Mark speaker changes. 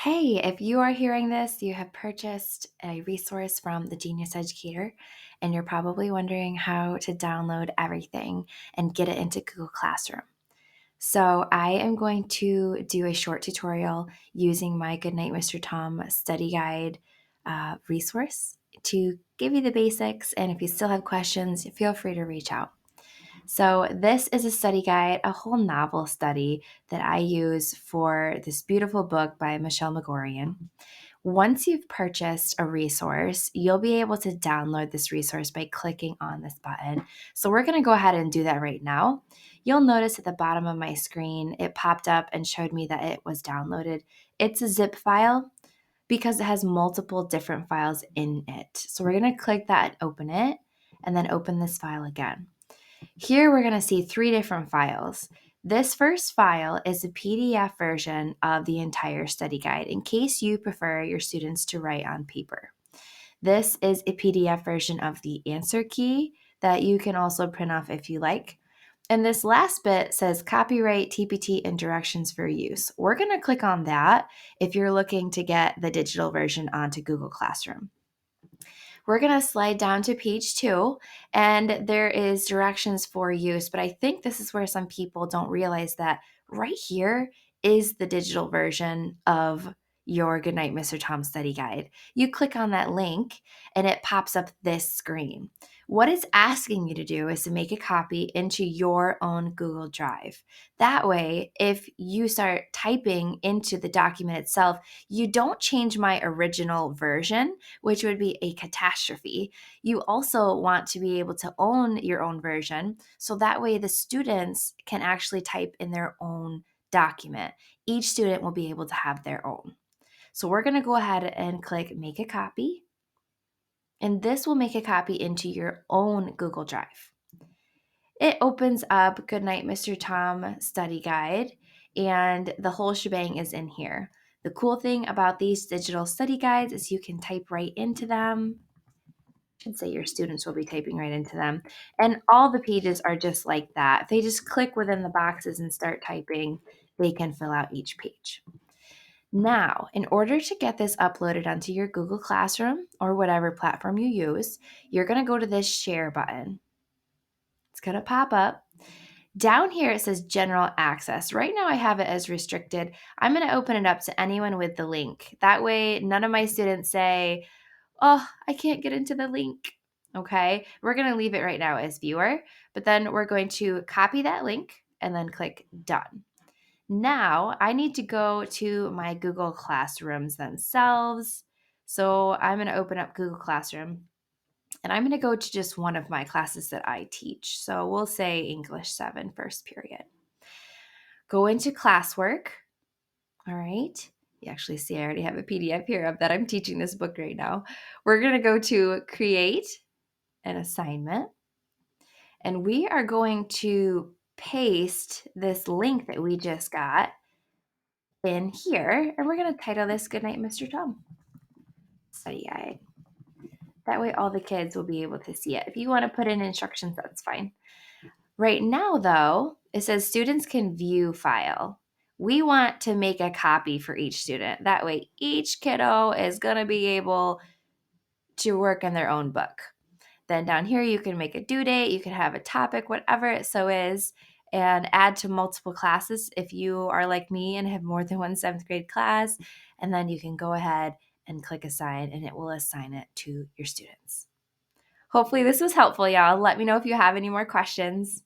Speaker 1: Hey, if you are hearing this, you have purchased a resource from the Genius Educator, and you're probably wondering how to download everything and get it into Google Classroom. So, I am going to do a short tutorial using my Goodnight Mr. Tom study guide resource to give you the basics. And if you still have questions, feel free to reach out. So, this is a study guide, a whole novel study that I use for this beautiful book by Michelle McGorian. Once you've purchased a resource, you'll be able to download this resource by clicking on this button. So, we're going to go ahead and do that right now. You'll notice at the bottom of my screen, it popped up and showed me that it was downloaded. It's a zip file because it has multiple different files in it. So, we're going to click that and open it, and then open this file again. Here we're going to see three different files. This first file is a PDF version of the entire study guide in case you prefer your students to write on paper. This is a PDF version of the answer key that you can also print off if you like. And this last bit says copyright, TPT, and directions for use. We're going to click on that if you're looking to get the digital version onto Google Classroom. We're going to slide down to page 2, and there is directions for use, but I think this is where some people don't realize that right here is the digital version of your Goodnight Mr. Tom study guide. You click on that link and it pops up this screen. What it's asking you to do is to make a copy into your own Google Drive. That way, if you start typing into the document itself, you don't change my original version, which would be a catastrophe. You also want to be able to own your own version, so that way the students can actually type in their own document. Each student will be able to have their own. So we're going to go ahead and click Make a Copy, and this will make a copy into your own Google Drive. It opens up Goodnight Mr. Tom study guide, and the whole shebang is in here. The cool thing about these digital study guides is you can type right into them. I should say your students will be typing right into them. And all the pages are just like that. If they just click within the boxes and start typing, they can fill out each page. Now, in order to get this uploaded onto your Google Classroom or whatever platform you use, you're going to go to this share button. It's going to pop up. Down here, it says general access. Right now, I have it as restricted. I'm going to open it up to anyone with the link. That way, none of my students say, oh, I can't get into the link. Okay, we're going to leave it right now as viewer, but then we're going to copy that link and then click done. Now I need to go to my Google Classrooms themselves. So I'm going to open up Google Classroom and I'm going to go to just one of my classes that I teach. So we'll say English 7 first period. Go into classwork. All right. You actually see I already have a PDF here of that I'm teaching this book right now. We're going to go to create an assignment, and we are going to paste this link that we just got in here, and we're going to title this Goodnight Mr. Tom Study Guide. That way all the kids will be able to see it. If you want to put in instructions, that's fine. Right now, though, it says students can view file. We want to make a copy for each student. That way each kiddo is going to be able to work in their own book. Then down here, you can make a due date, you can have a topic, whatever it so is, and add to multiple classes if you are like me and have more than one 7th grade class. And then you can go ahead and click assign, and it will assign it to your students. Hopefully this was helpful, y'all. Let me know if you have any more questions.